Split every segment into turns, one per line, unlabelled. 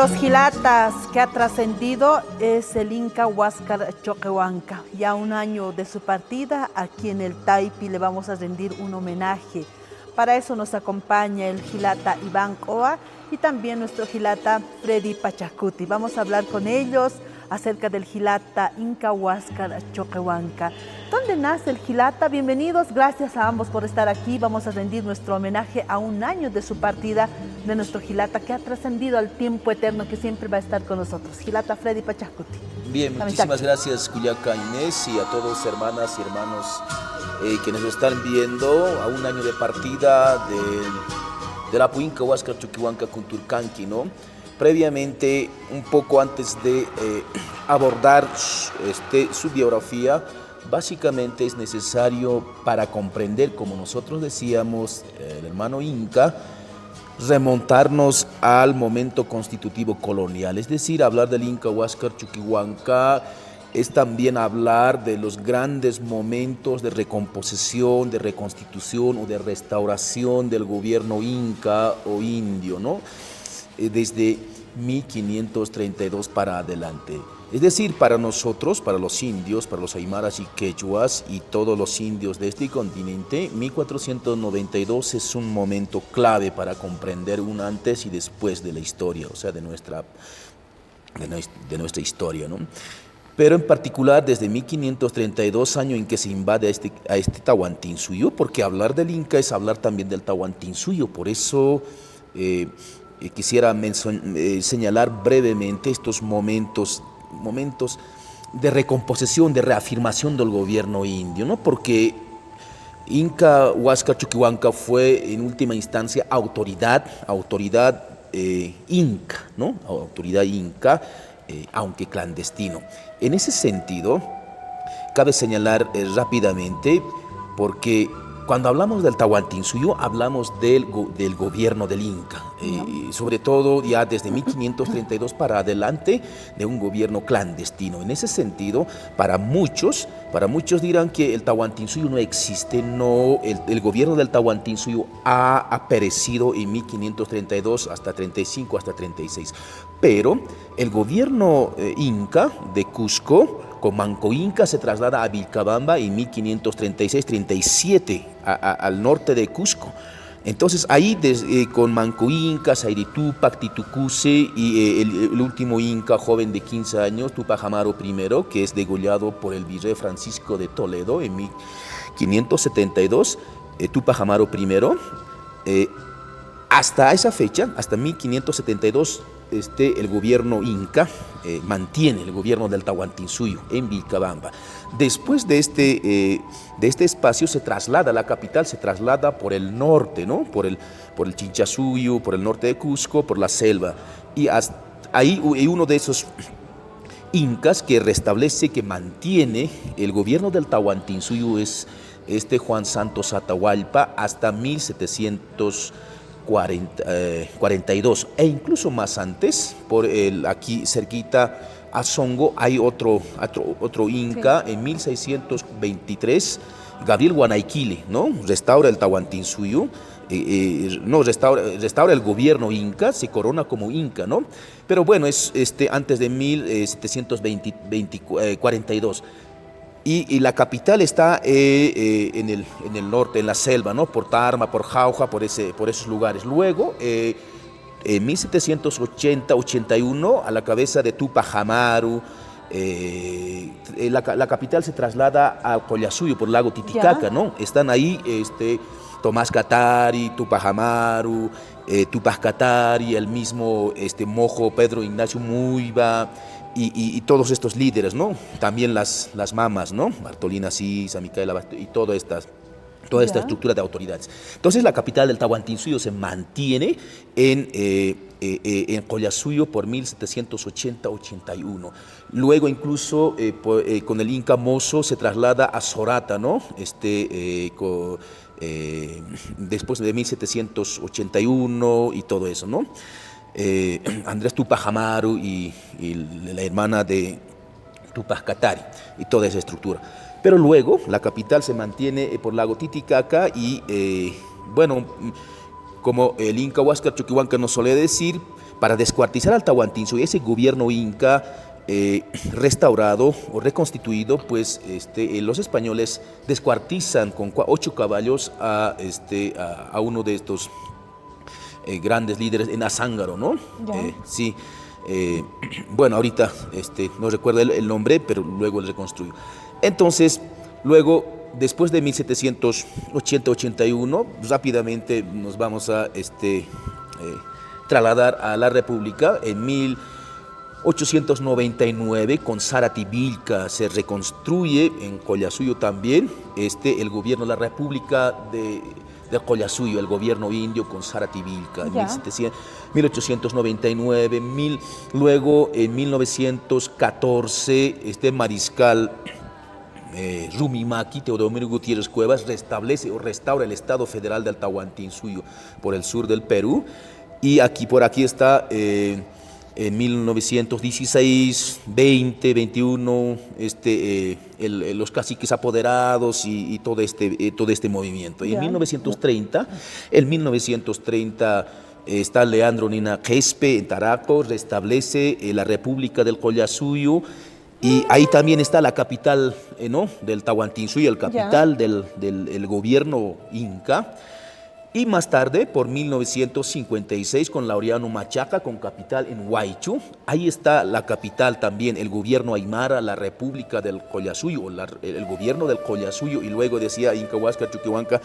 los gilatas que ha trascendido es el Inca Huáscar Choquehuanca. Ya un año de su partida, aquí en el Taipi le vamos a rendir un homenaje. Para eso nos acompaña el gilata Iván Coa y también nuestro gilata Freddy Pachacuti. Vamos a hablar con ellos acerca del gilata Inca Huáscar Choquehuanca. ¿Dónde nace el gilata? Bienvenidos, gracias a ambos por estar aquí. Vamos a rendir nuestro homenaje a un año de su partida de nuestro gilata que ha trascendido al tiempo eterno que siempre va a estar con nosotros. Gilata Freddy Pachacuti.
Bien, muchísimas gracias Cuyaca Inés y a todos hermanas y hermanos que nos están viendo a un año de partida de la Inca Huáscar Choquehuanca Kunturkanqui, ¿no? Previamente, un poco antes de abordar su biografía, básicamente es necesario para comprender, como nosotros decíamos, el hermano Inca, remontarnos al momento constitutivo colonial, es decir, hablar del Inca Huáscar Choquehuanca es también hablar de los grandes momentos de recomposición, de reconstitución o de restauración del gobierno inca o indio, ¿no? Desde 1532 para adelante. Es decir, para nosotros, para los indios, para los aymaras y quechuas y todos los indios de este continente, 1492 es un momento clave para comprender un antes y después de la historia, o sea, de nuestra historia, ¿no? Pero en particular desde 1532, año en que se invade a este Tahuantinsuyo, porque hablar del Inca es hablar también del Tahuantinsuyo, por eso quisiera señalar brevemente estos momentos de recomposición, de reafirmación del gobierno indio, ¿no? Porque Inca Huáscar Choquehuanca fue en última instancia autoridad inca, ¿no? Autoridad inca, aunque clandestino. En ese sentido, cabe señalar rápidamente, porque cuando hablamos del Tahuantinsuyo, hablamos del gobierno del Inca, sobre todo ya desde 1532 para adelante, de un gobierno clandestino. En ese sentido, para muchos dirán que el Tahuantinsuyo no existe, no, el gobierno del Tahuantinsuyo ha perecido en 1532 hasta 35, hasta 36. Pero el gobierno inca de Cusco, con Manco Inca, se traslada a Vilcabamba en 1536-37 al norte de Cusco. Entonces ahí con Manco Inca, Sairi Tupac, Titucuse y el último Inca joven de 15 años, Tupac Amaru I, que es degollado por el virrey Francisco de Toledo en 1572, Tupac Amaru I, hasta esa fecha, hasta 1572, el gobierno inca mantiene el gobierno del Tahuantinsuyo en Vilcabamba. Después de este espacio se traslada, la capital se traslada por el norte, ¿no? Por el Chinchasuyo, por el norte de Cusco, por la selva. Y ahí uno de esos incas que restablece, que mantiene el gobierno del Tahuantinsuyo es Juan Santos Atahualpa hasta 1742 e incluso más antes, aquí cerquita a Songo hay otro inca, sí. En 1623, Gabriel Guanayquile, ¿no? Restaura el Tahuantinsuyo, restaura el gobierno inca, se corona como inca, ¿no? Pero bueno, es antes de 1742. Y la capital está en el norte, en la selva, ¿no? Por Tarma, por Jauja, por esos lugares. Luego, en 1780-81, a la cabeza de Tupac Amaru, la capital se traslada a Collasuyo, por el lago Titicaca, ¿no? Están ahí Tomás Catari, Tupac Amaru, Tupac Catari, el mismo Mojo Pedro Ignacio Muiva, y todos estos líderes, ¿no? También las mamas, ¿no? Bartolina Sisa, Micaela y toda esta estructura de autoridades. Entonces la capital del Tahuantinsuyo se mantiene en Collasuyo por 1780-81. Luego incluso con el Inca Mozo se traslada a Sorata, ¿no? Después de 1781 y todo eso, ¿no? Andrés Tupac Amaru y la hermana de Tupac Katari y toda esa estructura. Pero luego la capital se mantiene por lago Titicaca y bueno, como el Inca Huáscar Choquehuanca nos suele decir, para descuartizar al Tahuantinsuyo, ese gobierno inca restaurado o reconstituido, pues los españoles descuartizan con 8 caballos a uno de estos grandes líderes en Azángaro, ¿no? Sí. Bueno, ahorita no recuerdo el nombre, pero luego lo reconstruyo. Entonces, luego, después de 1780-81, rápidamente nos vamos a trasladar a la República. En 1899, con Sarativilca, se reconstruye en Collasuyo también el gobierno de la República de Collasuyo, el gobierno indio con Sarativilca, en 1899, luego en 1914, mariscal Rumimaki, Teodomiro Gutiérrez Cuevas, restablece o restaura el Estado Federal del Tahuantinsuyo por el sur del Perú, y por aquí está en 1916, 20, 21, los caciques apoderados y todo este movimiento. Y en 1930, está Leandro Nina Quispe en Taraco, restablece la República del Collasuyo, y ahí también está la capital del Tahuantinsuyo, el capital del gobierno inca. Y más tarde, por 1956, con Laureano Machaca, con capital en Huaychu, ahí está la capital también, el gobierno aymara, la República del Collasuyo, el gobierno del Collasuyo, y luego decía Inca Huáscar Chuquihuanca,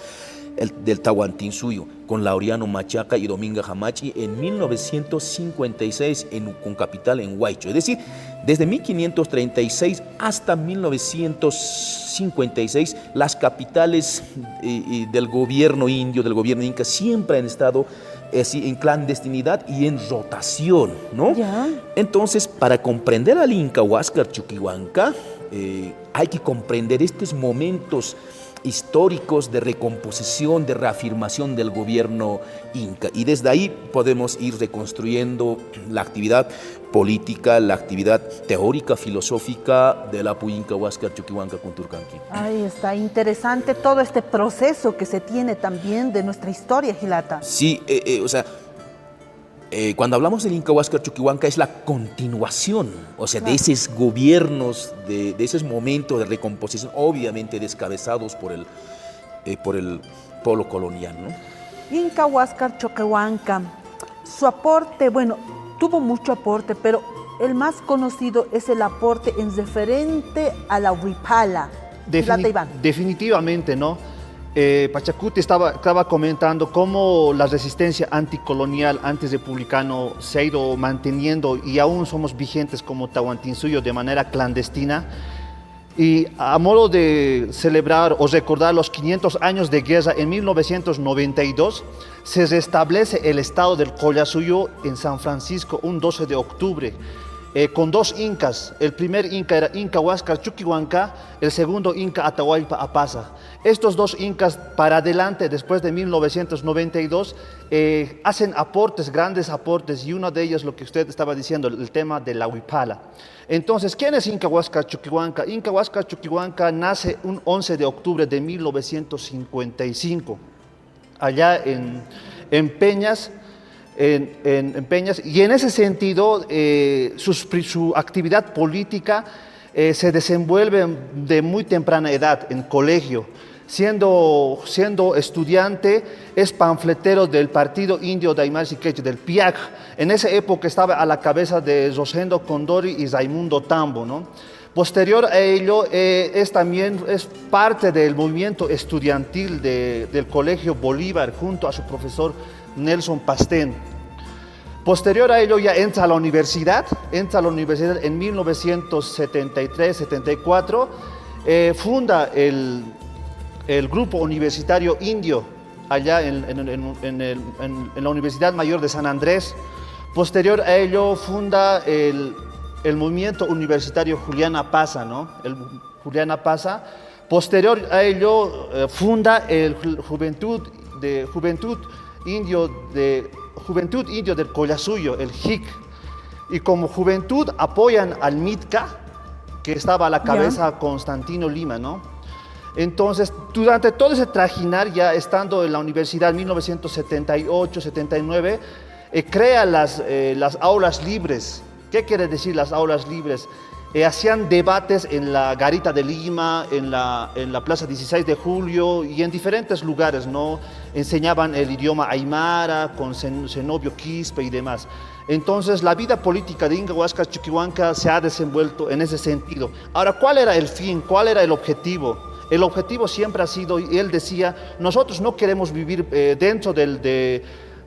del Tahuantinsuyo, con Laureano Machaca y Dominga Hamachi, en 1956, con capital en Huaychu. Es decir, desde 1536 hasta 1956, las capitales del gobierno indio, del gobierno inca, siempre han estado en clandestinidad y en rotación, ¿no? Entonces, para comprender al Inca Huáscar Chuquihuanca, hay que comprender estos momentos históricos de recomposición, de reafirmación del gobierno inca. Y desde ahí podemos ir reconstruyendo la actividad política, la actividad teórica, filosófica de la Apu Inca Huáscar Chuquihuanca Kunturkanki.
Ahí está, interesante todo este proceso que se tiene también de nuestra historia, Gilata.
Sí, cuando hablamos del Inca Huáscar Chuquihuanca es la continuación, o sea, de esos gobiernos, de esos momentos de recomposición, obviamente descabezados por el pueblo colonial, ¿no?
Inca Huáscar Chuquihuanca, su aporte, bueno, tuvo mucho aporte, pero el más conocido es el aporte en referente a la huipala.
Definitivamente, ¿no? Pachacuti estaba comentando cómo la resistencia anticolonial, antirrepublicano se ha ido manteniendo y aún somos vigentes como Tahuantinsuyo de manera clandestina. Y a modo de celebrar o recordar los 500 años de guerra, en 1992 se restablece el estado del Collasuyo en San Francisco un 12 de octubre. Con 2 incas. El primer inca era Inca Huáscar Chuquihuanca, el segundo Inca Atahualpa Apasa. Estos 2 incas para adelante, después de 1992, hacen aportes, grandes aportes, y uno de ellos, lo que usted estaba diciendo, el tema de la huipala. Entonces, ¿quién es Inca Huáscar Chuquihuanca? Inca Huáscar Chuquihuanca nace un 11 de octubre de 1955, allá en Peñas, en Peñas, y en ese sentido su actividad política se desenvuelve de muy temprana edad en colegio. Siendo estudiante, es panfletero del Partido Indio de Aymara Siqueche, del PIAC. En esa época estaba a la cabeza de Rosendo Condori y Raimundo Tambo, ¿no? Posterior a ello, es parte del movimiento estudiantil del Colegio Bolívar junto a su profesor Nelson Pastén. Posterior a ello ya entra a la universidad en 1973-74, funda el grupo universitario indio allá en la Universidad Mayor de San Andrés. Posterior a ello funda el movimiento universitario Juliana Pasa, ¿no? Juliana Pasa. Posterior a ello funda el Juventud Indio del Collasuyo, el JIC. Y como juventud apoyan al MITCA, que estaba a la cabeza Constantino Lima, ¿no? Entonces, durante todo ese trajinar, ya estando en la universidad en 1978-79, crea las aulas libres. ¿Qué quiere decir las aulas libres? Hacían debates en la Garita de Lima, en la Plaza 16 de Julio y en diferentes lugares, ¿no? Enseñaban el idioma aymara con Zenobio Quispe y demás. Entonces, la vida política de Inca Huáscar Chuquihuanca se ha desenvuelto en ese sentido. Ahora, ¿cuál era el fin? ¿Cuál era el objetivo? El objetivo siempre ha sido, y él decía, nosotros no queremos vivir dentro de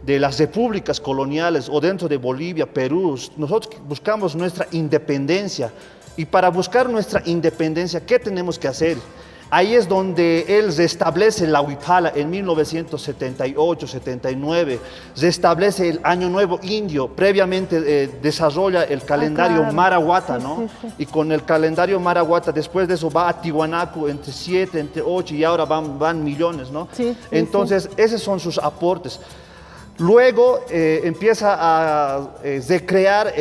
las repúblicas coloniales o dentro de Bolivia, Perú. Nosotros buscamos nuestra independencia. Y para buscar nuestra independencia, ¿qué tenemos que hacer? Ahí es donde él restablece la Huipala en 1978-79, restablece el Año Nuevo Indio, previamente desarrolla el calendario Marahuata, ¿no? Sí, sí, sí. Y con el calendario Marahuata, después de eso va a Tiwanaku entre 7, entre 8 y ahora van millones, ¿no? Sí, sí, entonces, sí. Esos son sus aportes. Luego empieza a recrear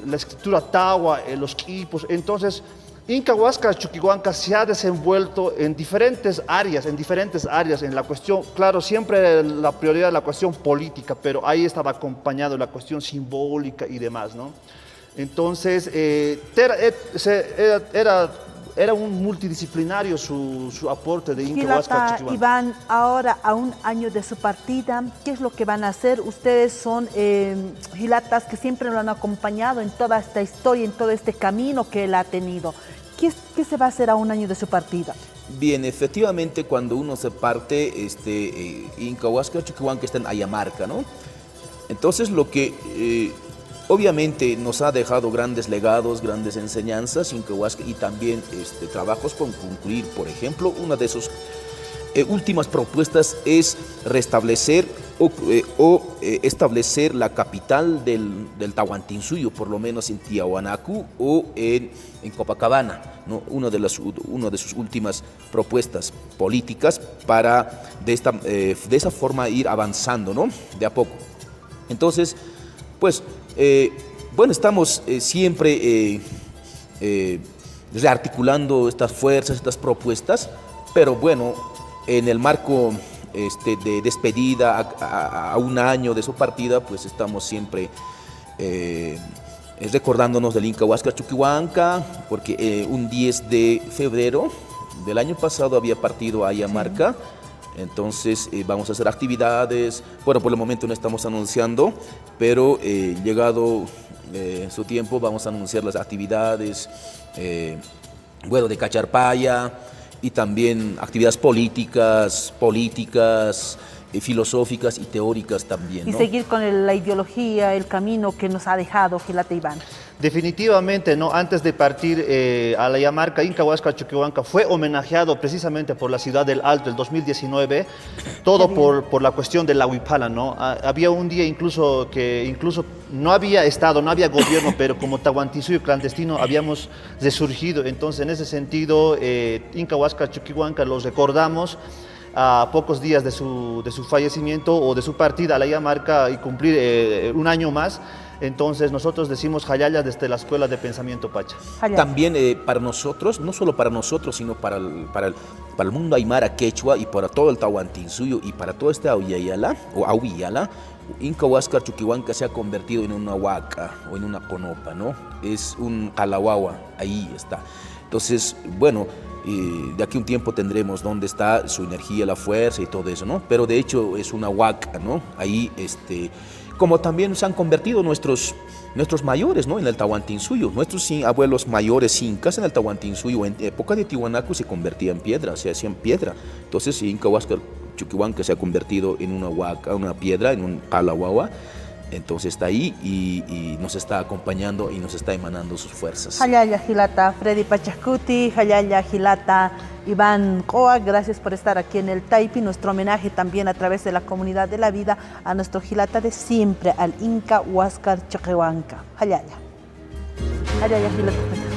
la escritura Tawa, los quipos. Entonces, Inca Huáscar Chuquihuanca se ha desenvuelto en diferentes áreas, en la cuestión, claro, siempre la prioridad de la cuestión política, pero ahí estaba acompañado la cuestión simbólica y demás, ¿no? Entonces, era un multidisciplinario su aporte de Inca Huáscar Chuquihuanca.
Iván, ahora a un año de su partida, ¿qué es lo que van a hacer? Ustedes son gilatas que siempre lo han acompañado en toda esta historia, en todo este camino que él ha tenido. ¿Qué se va a hacer a un año de su partida?
Bien, efectivamente, cuando uno se parte, Inca Huáscar Chuquihuanca está en Ayamarca, ¿no? Entonces, lo que obviamente nos ha dejado grandes legados, grandes enseñanzas, Inca Huáscar, y también trabajos con concluir. Por ejemplo, una de sus últimas propuestas es restablecer o establecer la capital del Tahuantinsuyo, por lo menos en Tiahuanacu o en Copacabana, ¿no? Una de sus últimas propuestas políticas para de esa forma ir avanzando, ¿no? De a poco. Entonces, pues, bueno, estamos siempre rearticulando estas fuerzas, estas propuestas, pero bueno, en el marco de despedida a un año de su partida, pues estamos siempre recordándonos del Inca Huáscar Chuquihuanca, porque un 10 de febrero del año pasado había partido a Ayamarca. Entonces vamos a hacer actividades, bueno, por el momento no estamos anunciando, pero llegado su tiempo vamos a anunciar las actividades, bueno, de Cacharpaya, y también actividades políticas, filosóficas y teóricas también, ¿no?
Y seguir con la ideología, el camino que nos ha dejado Gilata Iván.
Definitivamente, ¿no? Antes de partir a la Ayamarca, Inca Huáscar Chuquihuanca fue homenajeado precisamente por la ciudad del Alto el 2019, todo por la cuestión de la Huipala, ¿no? Había un día incluso no había Estado, no había gobierno, pero como Tahuantinsuyo clandestino habíamos resurgido. Entonces, en ese sentido, Inca Huáscar Chuquihuanca los recordamos a pocos días de su fallecimiento o de su partida a la Ayamarca y cumplir un año más. Entonces nosotros decimos Jayaya desde la Escuela de Pensamiento Pacha.
También para nosotros, no solo para nosotros, sino para el mundo aymara quechua y para todo el Tahuantinsuyo y para todo este Auyayala, Inca Huáscar Chuquihuanca se ha convertido en una huaca o en una conopa, ¿no? Es un calahuahua, ahí está. Entonces, bueno, de aquí a un tiempo tendremos dónde está su energía, la fuerza y todo eso, ¿no? Pero de hecho es una huaca, ¿no? Ahí, como también se han convertido nuestros mayores, ¿no? En el Tahuantinsuyo, nuestros abuelos mayores incas en el Tahuantinsuyo, en época de Tiwanaku se convertía en piedra, se hacían piedra. Entonces Inca Huáscar Chuquihuanca se ha convertido en una huaca, una piedra, en un calahuahua. Entonces está ahí y nos está acompañando y nos está emanando sus fuerzas.
Jayaya Gilata Freddy Pachacuti, Jayaya Gilata Iván Coa, gracias por estar aquí en el Taipi. Nuestro homenaje también a través de la comunidad de la vida a nuestro Gilata de siempre, al Inca Huáscar Chuquihuanca. Jayaya. Jayaya Gilata.